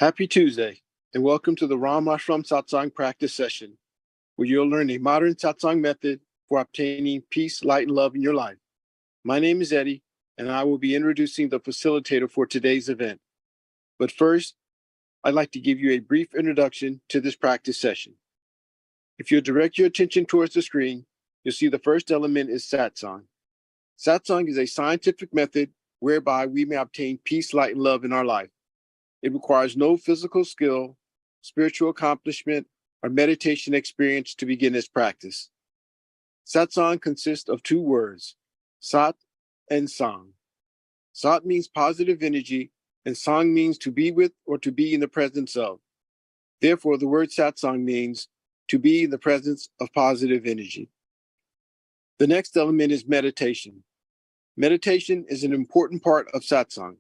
Happy Tuesday, and welcome to the Ram Ashram Satsang practice session, where you'll learn a modern Satsang method for obtaining peace, light, and love in your life. My name is Eddie, and I will be introducing the facilitator for today's event. But first, I'd like to give you a brief introduction to this practice session. If you direct your attention towards the screen, you'll see the first element is Satsang. Satsang is a scientific method whereby we may obtain peace, light, and love in our life. It requires no physical skill, spiritual accomplishment, or meditation experience to begin this practice. Satsang consists of two words, Sat and Sang. Sat means positive energy, and Sang means to be with or to be in the presence of. Therefore, the word Satsang means to be in the presence of positive energy. The next element is meditation. Meditation is an important part of Satsang.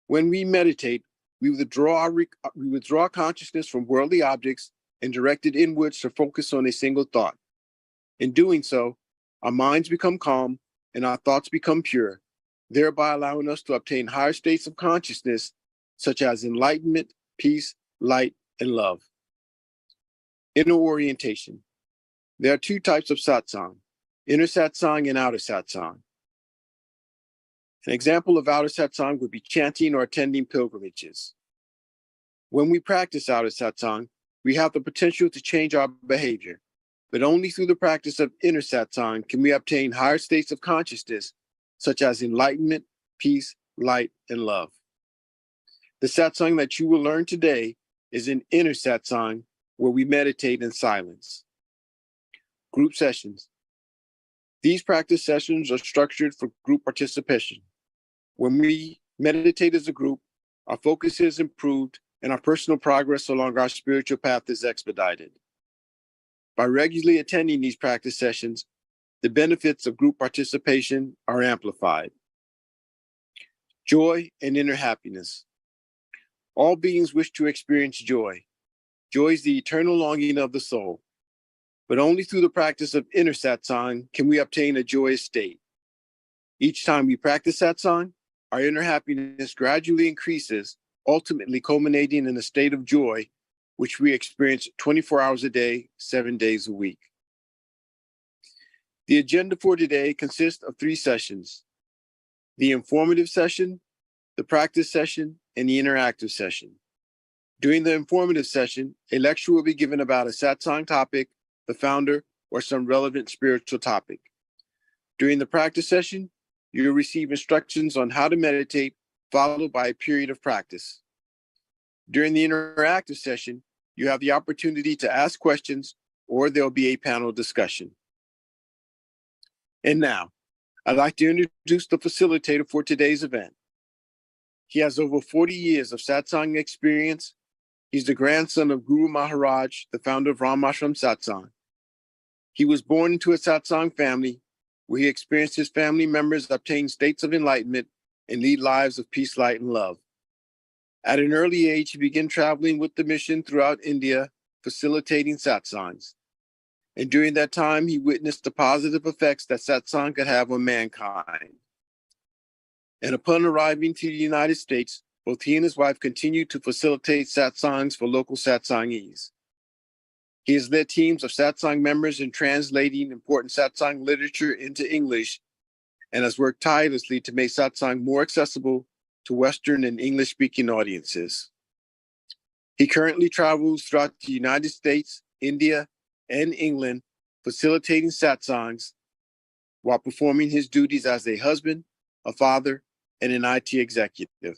When we meditate, we withdraw consciousness from worldly objects and direct it inwards to focus on a single thought. In doing so, our minds become calm and our thoughts become pure, thereby allowing us to obtain higher states of consciousness, such as enlightenment, peace, light, and love. Inner orientation. There are two types of satsang, inner satsang and outer satsang. An example of outer satsang would be chanting or attending pilgrimages. When we practice outer satsang, we have the potential to change our behavior, but only through the practice of inner satsang can we obtain higher states of consciousness, such as enlightenment, peace, light, and love. The satsang that you will learn today is an inner satsang where we meditate in silence. Group sessions. These practice sessions are structured for group participation. When we meditate as a group, our focus is improved and our personal progress along our spiritual path is expedited. By regularly attending these practice sessions, the benefits of group participation are amplified. Joy and inner happiness. All beings wish to experience joy. Joy is the eternal longing of the soul. But only through the practice of inner satsang can we obtain a joyous state. Each time we practice satsang, our inner happiness gradually increases, ultimately culminating in a state of joy, which we experience 24 hours a day, 7 days a week. The agenda for today consists of 3 sessions: the informative session, the practice session, and the interactive session. During the informative session, a lecture will be given about a satsang topic, the founder, or some relevant spiritual topic. During the practice session, you'll receive instructions on how to meditate, followed by a period of practice. During the interactive session, you have the opportunity to ask questions, or there'll be a panel discussion. And now, I'd like to introduce the facilitator for today's event. He has over 40 years of satsang experience. He's the grandson of Guru Maharaj, the founder of Ram Ashram Satsang. He was born into a satsang family where he experienced his family members obtain states of enlightenment and lead lives of peace, light, and love. At an early age, he began traveling with the mission throughout India, facilitating satsangs. And during that time, he witnessed the positive effects that satsang could have on mankind. And upon arriving to the United States, both he and his wife continued to facilitate satsangs for local satsangees. He has led teams of satsang members in translating important satsang literature into English and has worked tirelessly to make satsang more accessible to Western and English-speaking audiences. He currently travels throughout the United States, India, and England, facilitating satsangs while performing his duties as a husband, a father, and an IT executive.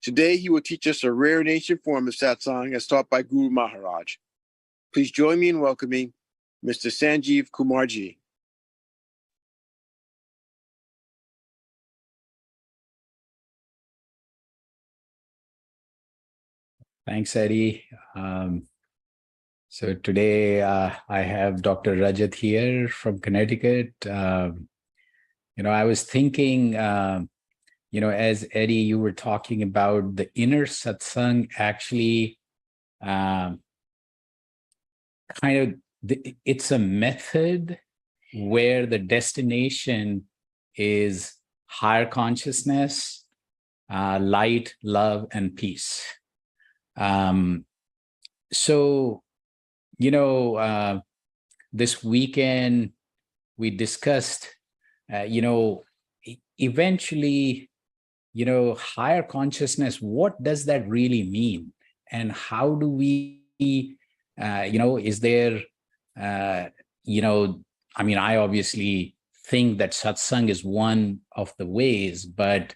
Today, he will teach us a rare and ancient form of satsang as taught by Guru Maharaj. Please join me in welcoming Mr. Sanjeev Kumarji. Thanks, Eddie. So today I have Dr. Rajat here from Connecticut. I was thinking, as Eddie, you were talking about the inner satsang actually it's a method where the destination is higher consciousness, light, love, and peace. So, this weekend we discussed, eventually, higher consciousness, what does that really mean? And how do we, is there, I obviously think that satsang is one of the ways, but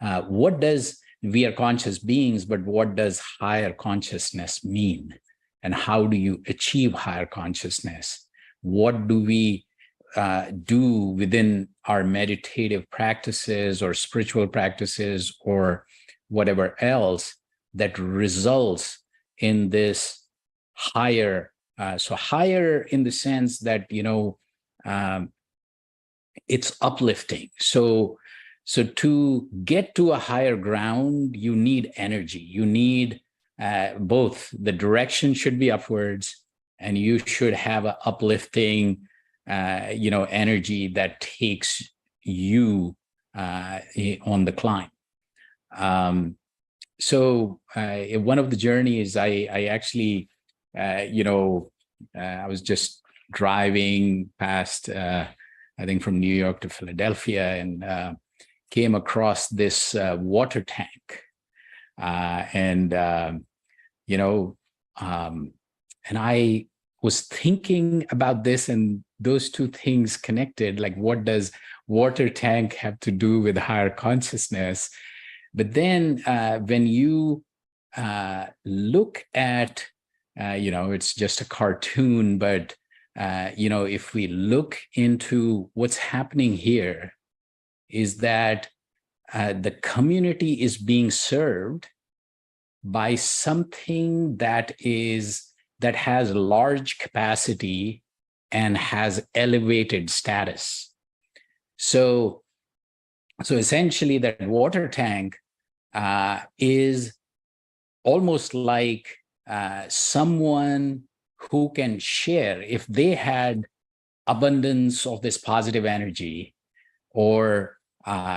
what does, we are conscious beings, but what does higher consciousness mean? And how do you achieve higher consciousness? What do we do within our meditative practices or spiritual practices or whatever else that results in this higher? So higher in the sense that, it's uplifting. So to get to a higher ground, you need energy. You need both. The direction should be upwards, and you should have an uplifting, energy that takes you on the climb. So one of the journeys, I actually, I was just driving past, I think from New York to Philadelphia, and came across this water tank. And I was thinking about this, and those two things connected, like what does water tank have to do with higher consciousness? But then when you look at, it's just a cartoon, but, if we look into what's happening here, is that the community is being served by something that has large capacity and has elevated status. So essentially, that water tank is almost like someone who can share. If they had abundance of this positive energy or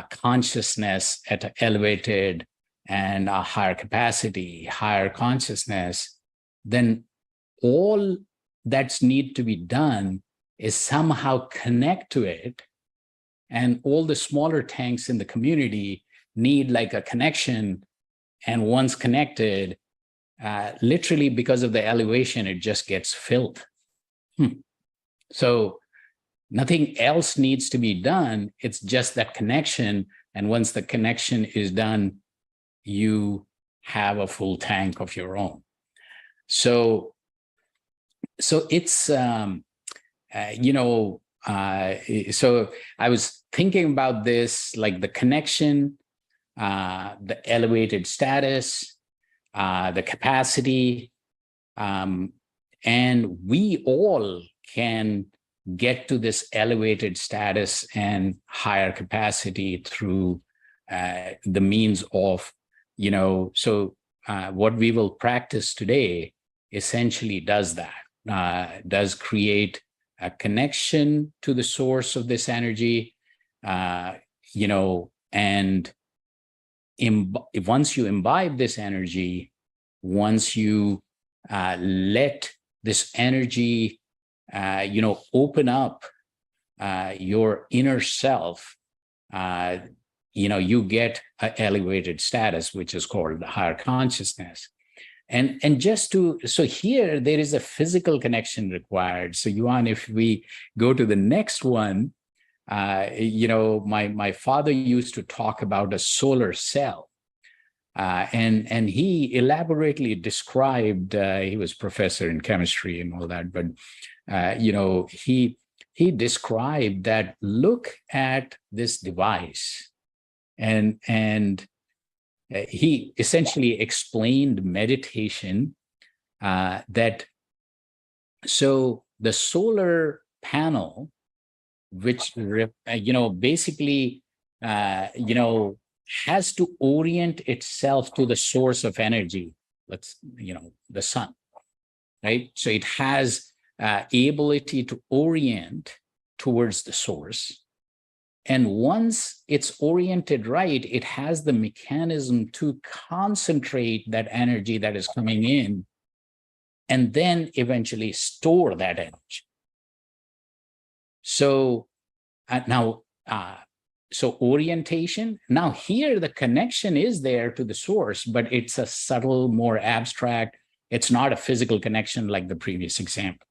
consciousness at an elevated and a higher capacity, higher consciousness, then all that's need to be done is somehow connect to it. And all the smaller tanks in the community need like a connection. And once connected, literally because of the elevation, it just gets filled. So nothing else needs to be done. It's just that connection. And once the connection is done, you have a full tank of your own. So it's, so I was thinking about this, like the connection, the elevated status, the capacity, and we all can get to this elevated status and higher capacity through the means of, what we will practice today essentially does that, does create a connection to the source of this energy, and once you imbibe this energy, once you let this energy, open up your inner self, you get an elevated status, which is called the higher consciousness. And so here there is a physical connection required. So Yuan, if we go to the next one, my father used to talk about a solar cell. And he elaborately described, he was professor in chemistry and all that, but he described that, look at this device, and he essentially explained meditation, that so the solar panel, which basically has to orient itself to the source of energy, the sun, right? So it has ability to orient towards the source. And once it's oriented right, it has the mechanism to concentrate that energy that is coming in and then eventually store that energy. So so orientation, now here the connection is there to the source, but it's a subtle, more abstract. It's not a physical connection like the previous example.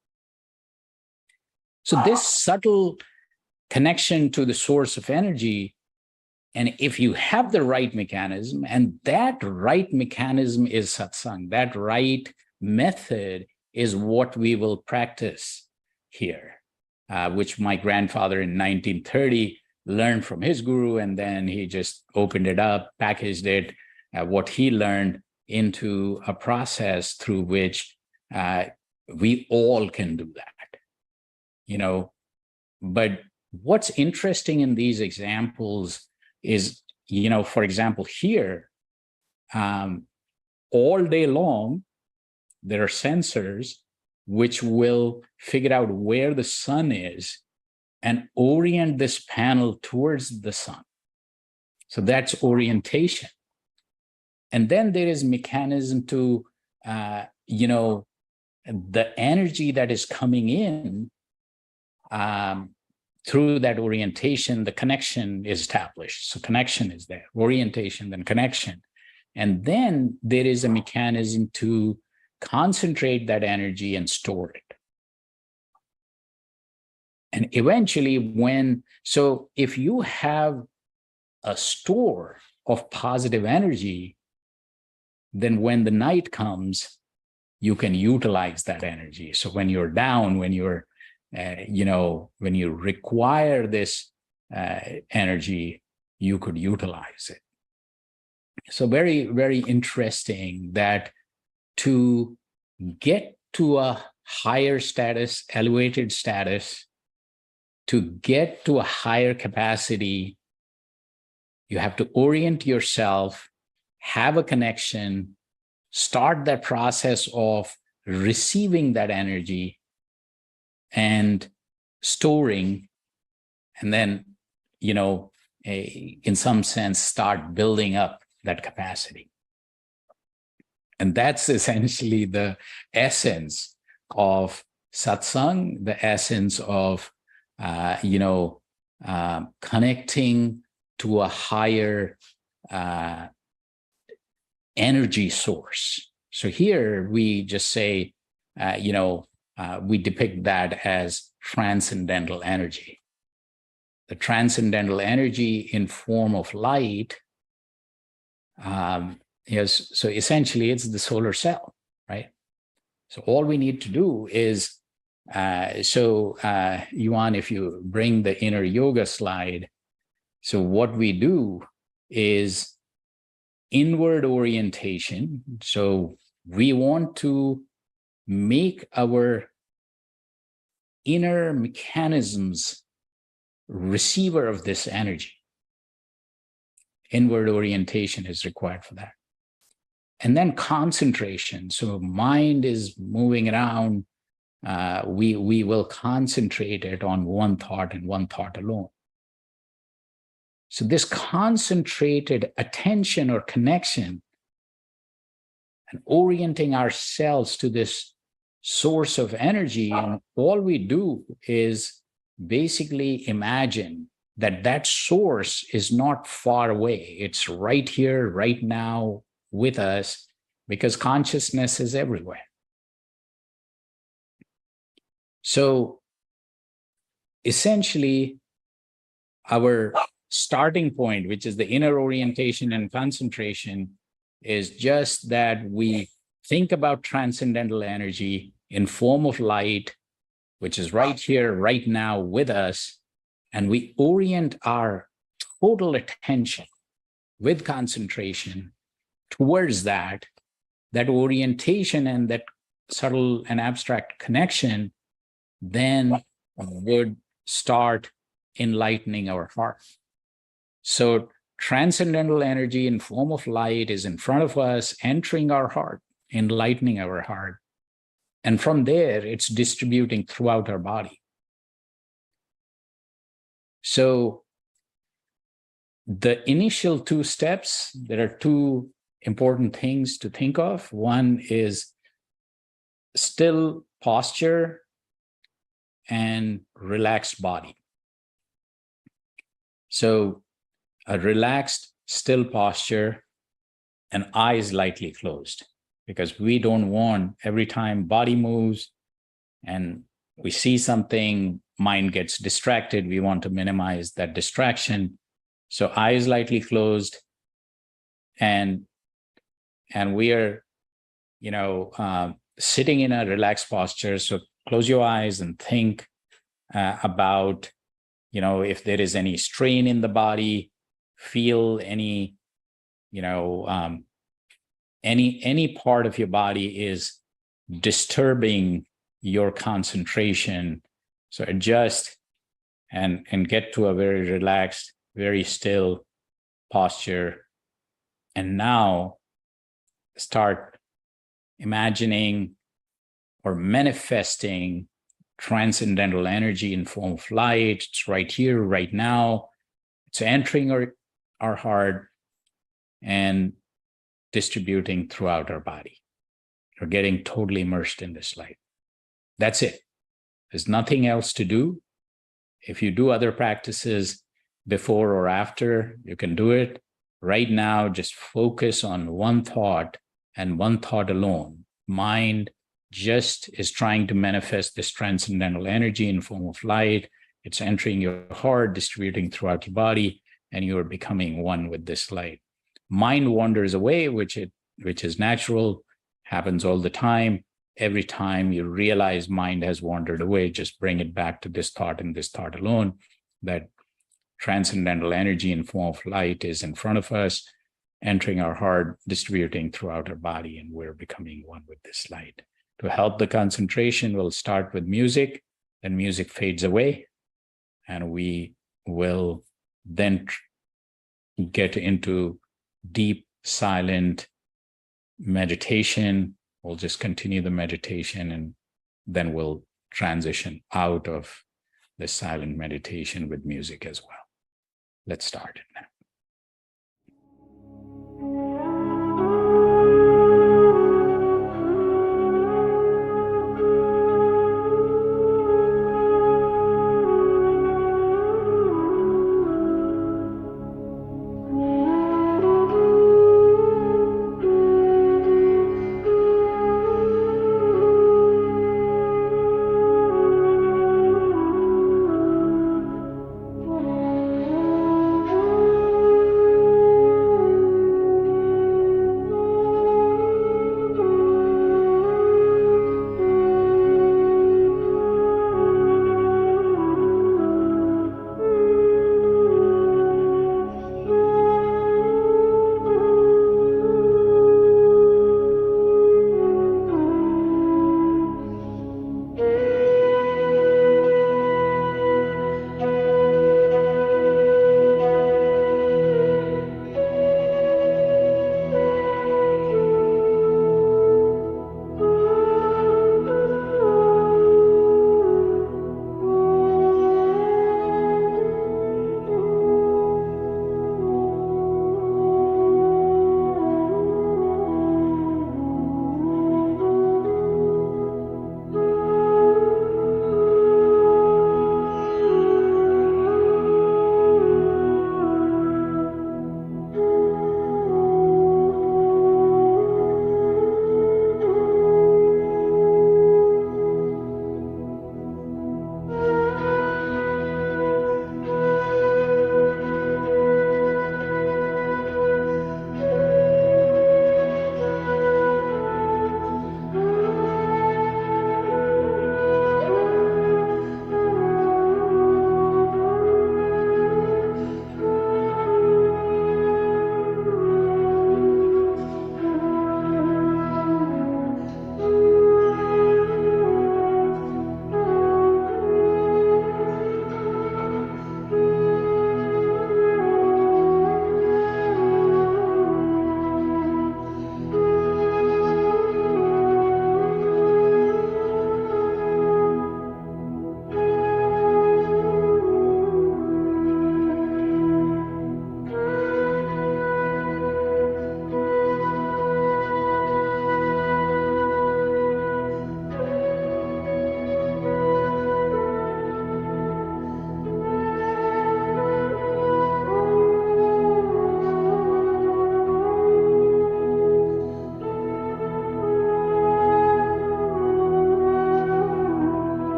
So this subtle connection to the source of energy, and if you have the right mechanism, and that right mechanism is satsang, that right method is what we will practice here, which my grandfather in 1930 learned from his guru, and then he just opened it up, packaged it, what he learned into a process through which we all can do that, you know. But what's interesting in these examples is, you know, for example, here, all day long, there are sensors which will figure out where the sun is and orient this panel towards the sun. So that's orientation. And then there is mechanism to, you know, the energy that is coming in through that orientation, the connection is established. So connection is there, orientation, then connection. And then there is a mechanism to concentrate that energy and store it. And eventually so if you have a store of positive energy, then when the night comes, you can utilize that energy. So when you're down, when you're, you know, when you require this energy, you could utilize it. So very, very interesting that to get to a higher status, elevated status, to get to a higher capacity, you have to orient yourself, have a connection, start that process of receiving that energy and storing, and then, you know, in some sense, start building up that capacity. And that's essentially the essence of satsang, the essence of, you know, connecting to a higher energy source. So here we just say, you know, we depict that as transcendental energy. The transcendental energy in form of light is, so essentially it's the solar cell, right? So all we need to do is, Yuan, if you bring the inner yoga slide, so what we do is inward orientation. So we want to make our inner mechanisms receiver of this energy. Inward orientation is required for that. And then concentration. So mind is moving around. We will concentrate it on one thought and one thought alone. So this concentrated attention or connection and orienting ourselves to this source of energy, and all we do is basically imagine that that source is not far away. It's right here, right now with us, because consciousness is everywhere. So essentially, our starting point, which is the inner orientation and concentration, is just that we think about transcendental energy in form of light, which is right here, right now with us, and we orient our total attention with concentration towards that orientation, and that subtle and abstract connection then would start enlightening our heart. So transcendental energy in form of light is in front of us, entering our heart, enlightening our heart. And from there, it's distributing throughout our body. So The initial two steps, there are two important things to think of. One is still posture and relaxed body. So a relaxed, still posture and eyes lightly closed, because we don't want every time body moves and we see something, mind gets distracted. We want to minimize that distraction. So eyes lightly closed, and we are, sitting in a relaxed posture. So close your eyes and think about, if there is any strain in the body, feel any, any part of your body is disturbing your concentration. So adjust and get to a very relaxed, very still posture. And now start imagining or manifesting transcendental energy in form of light. It's right here, right now. It's entering our heart and distributing throughout our body. We're getting totally immersed in this light. That's it. There's nothing else to do. If you do other practices before or after, you can do it. Right now, just focus on one thought and one thought alone. Mind just is trying to manifest this transcendental energy in form of light. It's entering your heart, distributing throughout your body, and you are becoming one with this light. Mind wanders away, which is natural, happens all the time. Every time you realize mind has wandered away, just bring it back to this thought and this thought alone, that transcendental energy in form of light is in front of us, entering our heart, distributing throughout our body, and we're becoming one with this light. To help the concentration, we'll start with music, then music fades away, and we will then get into deep, silent meditation. We'll just continue the meditation, and then we'll transition out of the silent meditation with music as well. Let's start it now.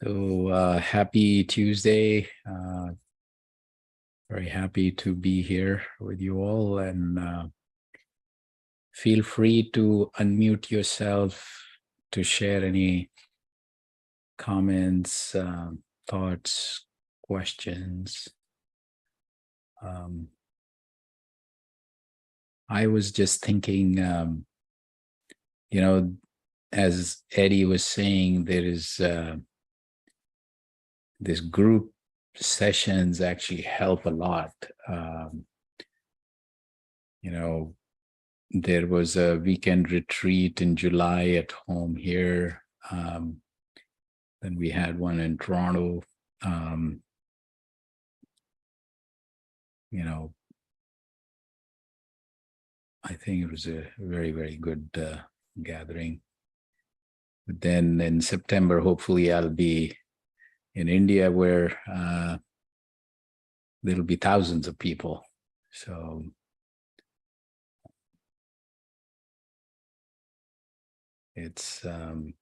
So happy Tuesday. Very happy to be here with you all, and feel free to unmute yourself to share any comments, thoughts, questions. I was just thinking, as Eddie was saying, there is this group sessions actually help a lot. There was a weekend retreat in July at home here. Then we had one in Toronto. I think it was a very, very good gathering. But then in September, hopefully I'll be in India, where there'll be thousands of people. So it's the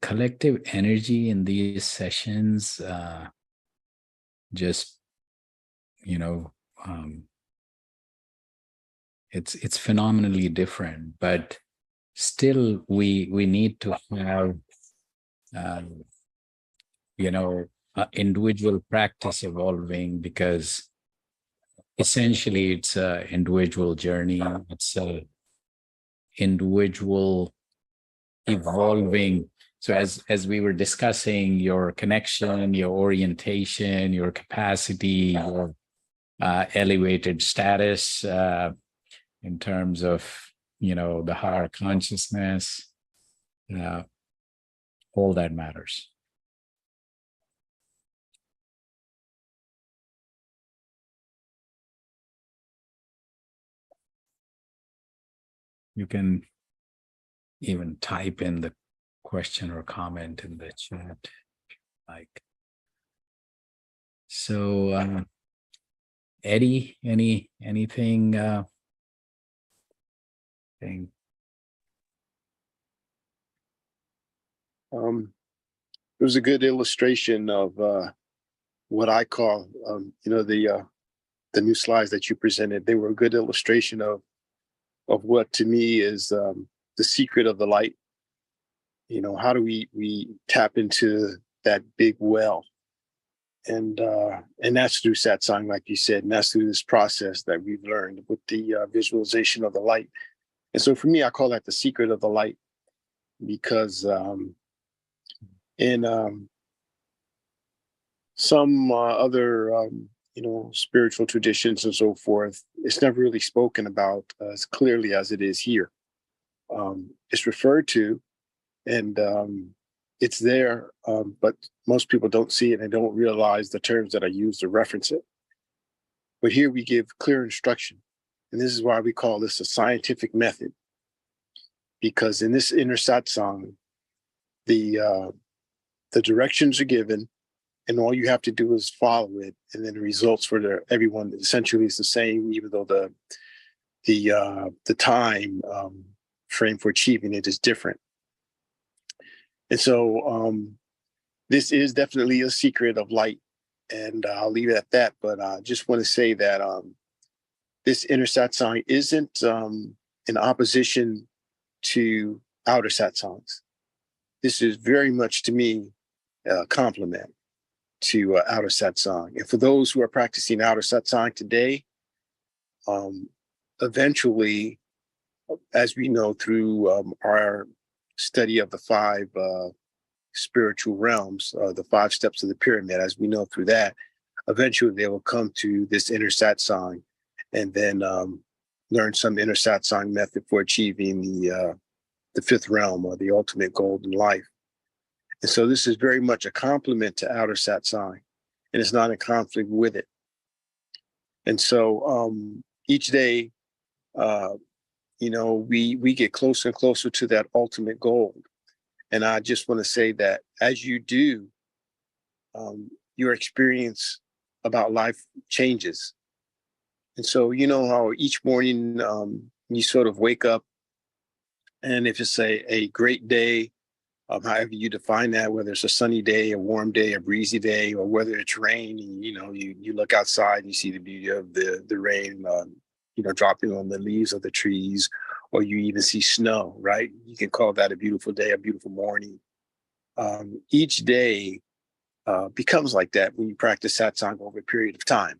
collective energy in these sessions, just, it's phenomenally different, but still we need to have, individual practice evolving, because essentially it's a individual journey. It's a individual evolving. So as we were discussing, your connection, your orientation, your capacity, your elevated status in terms of, the higher consciousness, all that matters. You can even type in the question or comment in the chat, like. So, Eddie, anything? Thing? It was a good illustration of what I call, the new slides that you presented. They were a good illustration of what to me is the secret of the light. How do we tap into that big well? And that's through satsang, like you said, and that's through this process that we've learned with the visualization of the light. And so for me, I call that the secret of the light, because in some other spiritual traditions and so forth, it's never really spoken about as clearly as it is here. It's referred to, and it's there, but most people don't see it and don't realize the terms that are used to reference it. But here we give clear instruction, and this is why we call this a scientific method, because in this inner satsang, the directions are given, and all you have to do is follow it, and then the results for everyone essentially is the same, even though the time frame for achieving it is different. And so this is definitely a secret of light, and I'll leave it at that. But I just want to say that this inner satsang isn't in opposition to outer satsangs. This is very much, to me, a complement to outer satsang. And for those who are practicing outer satsang today, eventually, as we know through our study of the five spiritual realms, the 5 steps of the pyramid, as we know through that, eventually they will come to this inner satsang, and then learn some inner satsang method for achieving the 5th realm, or the ultimate goal in life. And so this is very much a complement to outer satsang, and it's not in conflict with it. And so each day, we get closer and closer to that ultimate goal. And I just want to say that as you do, your experience about life changes. And so, how each morning you sort of wake up, and if it's a great day, however you define that, whether it's a sunny day, a warm day, a breezy day, or whether it's rain, and you look outside and you see the beauty of the rain, dropping on the leaves of the trees, or you even see snow, right? You can call that a beautiful day, a beautiful morning. Each day becomes like that when you practice satsang over a period of time.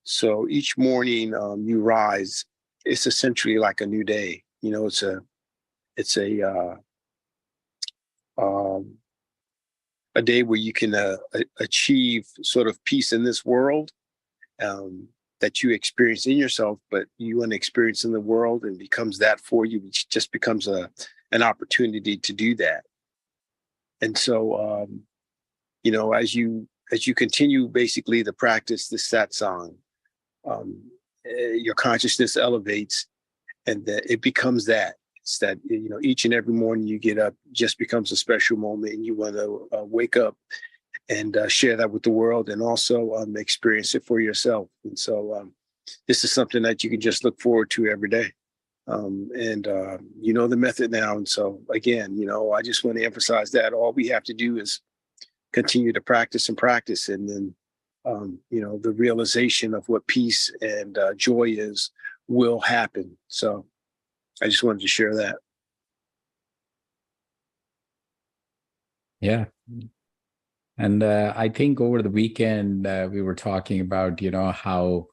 So each morning you rise, it's essentially like a new day. It's a day where you can achieve sort of peace in this world that you experience in yourself, but you want to experience in the world, and becomes that for you, which just becomes an opportunity to do that. And so, as you continue basically to practice the satsang, your consciousness elevates, and that it becomes that. It's that, each and every morning you get up just becomes a special moment, and you want to wake up and share that with the world, and also experience it for yourself. And so this is something that you can just look forward to every day. And you know the method now. And so again, I just want to emphasize that all we have to do is continue to practice and practice. And then, the realization of what peace and joy is will happen. So I just wanted to share that. Yeah. And I think over the weekend, we were talking about, how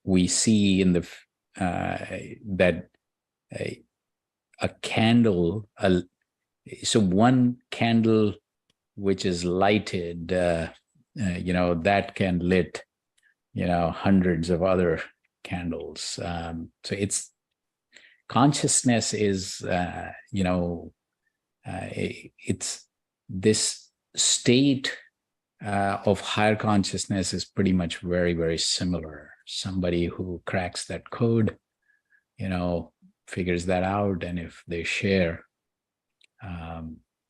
we see in the that a candle, so one candle which is lighted, that can lit, hundreds of other candles. So it's consciousness is, it's this state of higher consciousness is pretty much very, very similar. Somebody who cracks that code, figures that out, and if they share,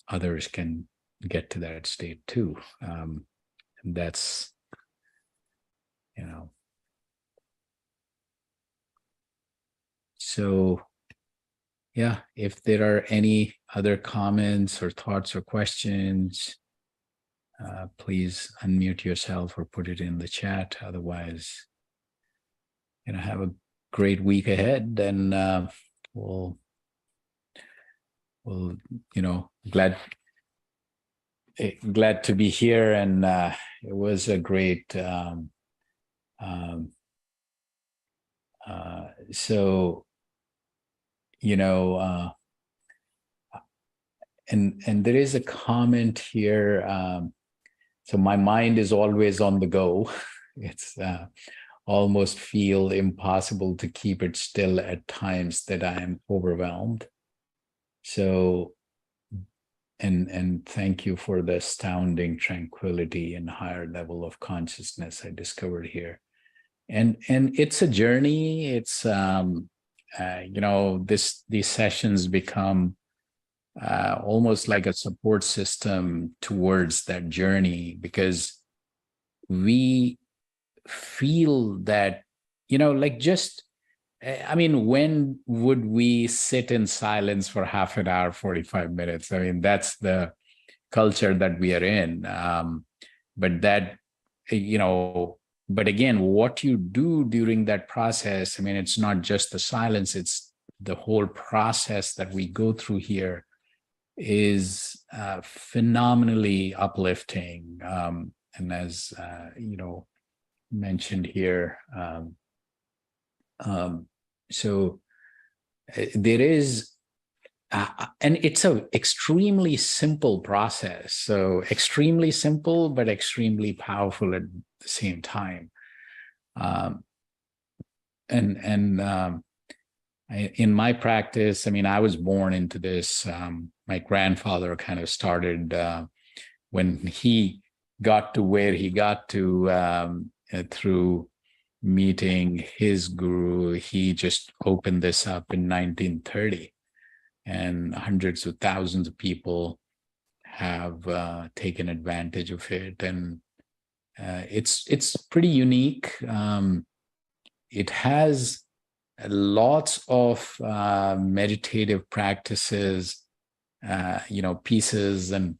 others can get to that state too. And that's, so yeah, if there are any other comments or thoughts or questions, please unmute yourself or put it in the chat. Otherwise, have a great week ahead, and we'll glad to be here. And it was a great so and there is a comment here. So my mind is always on the go. It's almost feel impossible to keep it still at times, that I am overwhelmed. So, and thank you for the astounding tranquility and higher level of consciousness I discovered here. And it's a journey. It's these sessions become almost like a support system towards that journey, because we feel that, when would we sit in silence for half an hour, 45 minutes? That's the culture that we are in. But again, what you do during that process, it's not just the silence, it's the whole process that we go through here is phenomenally uplifting. And as, mentioned here, so there is, and it's a extremely simple process. So extremely simple, but extremely powerful at the same time. In my practice, I was born into this. My grandfather kind of started when he got to where he got to through meeting his guru. He just opened this up in 1930, and hundreds of thousands of people have taken advantage of it. And it's pretty unique. It has lots of meditative practices pieces and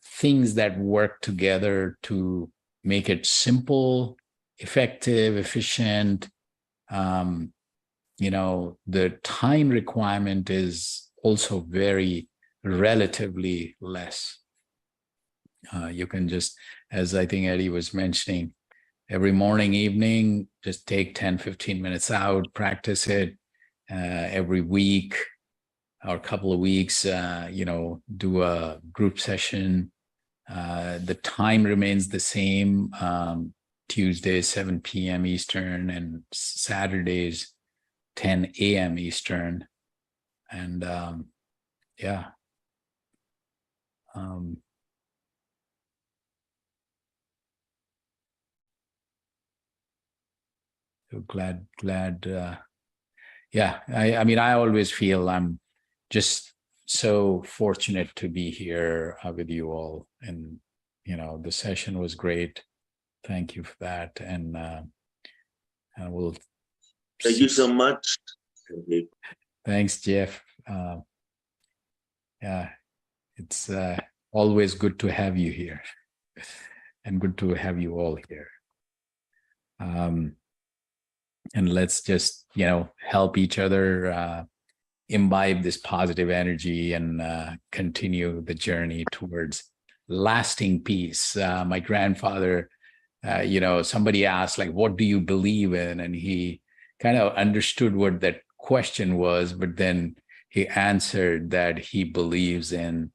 things that work together to make it simple, effective, efficient. The time requirement is also very relatively less. You can just, as I think Eddie was mentioning, every morning, evening, just take 10, 15 minutes out, practice it. Every week or a couple of weeks, do a group session. The time remains the same. Tuesdays, 7 p.m. Eastern, and Saturdays, 10 a.m. Eastern. And so glad. I always feel I'm just so fortunate to be here with you all. And, the session was great. Thank you for that. And we'll. Thank you so much. Thanks, Jeff. It's always good to have you here, and good to have you all here. And let's just, help each other imbibe this positive energy and continue the journey towards lasting peace. My grandfather, somebody asked, like, what do you believe in? And he kind of understood what that question was, but then he answered that he believes in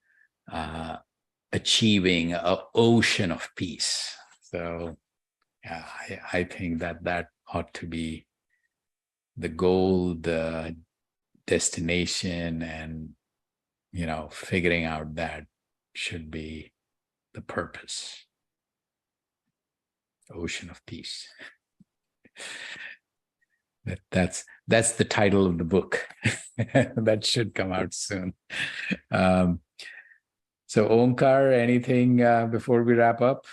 achieving an ocean of peace. So I think that ought to be the goal, the destination, and figuring out that should be the purpose. Ocean of peace. That's the title of the book. That should come out soon. So Omkar, anything before we wrap up?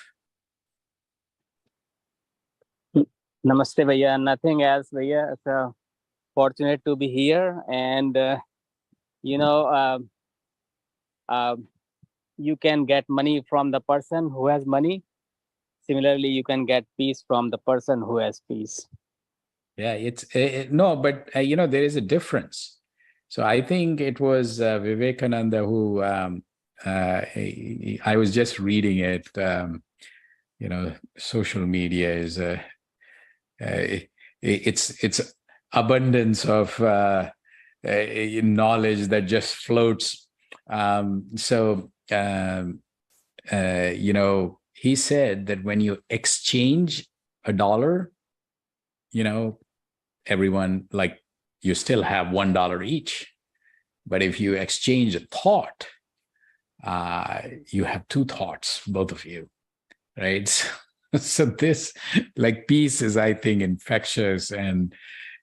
Namaste, Bhaiya. Nothing else, Bhaiya. It's fortunate to be here, and you can get money from the person who has money. Similarly, you can get peace from the person who has peace. Yeah, but there is a difference. So I think it was Vivekananda who I was just reading it. Social media is it's abundance of knowledge that just floats. He said that when you exchange $1, everyone, like, you still have $1 each. But if you exchange a thought, you have 2 thoughts, both of you, right? So this, like, peace is, I think, infectious and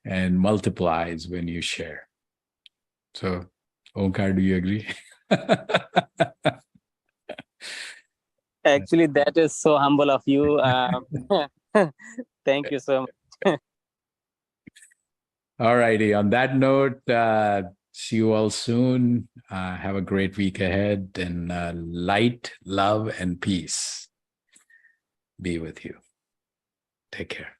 multiplies when you share. So, Omkar, do you agree? Actually, that is so humble of you. Thank you so much. All righty. On that note, see you all soon. Have a great week ahead, and light, love, and peace be with you. Take care.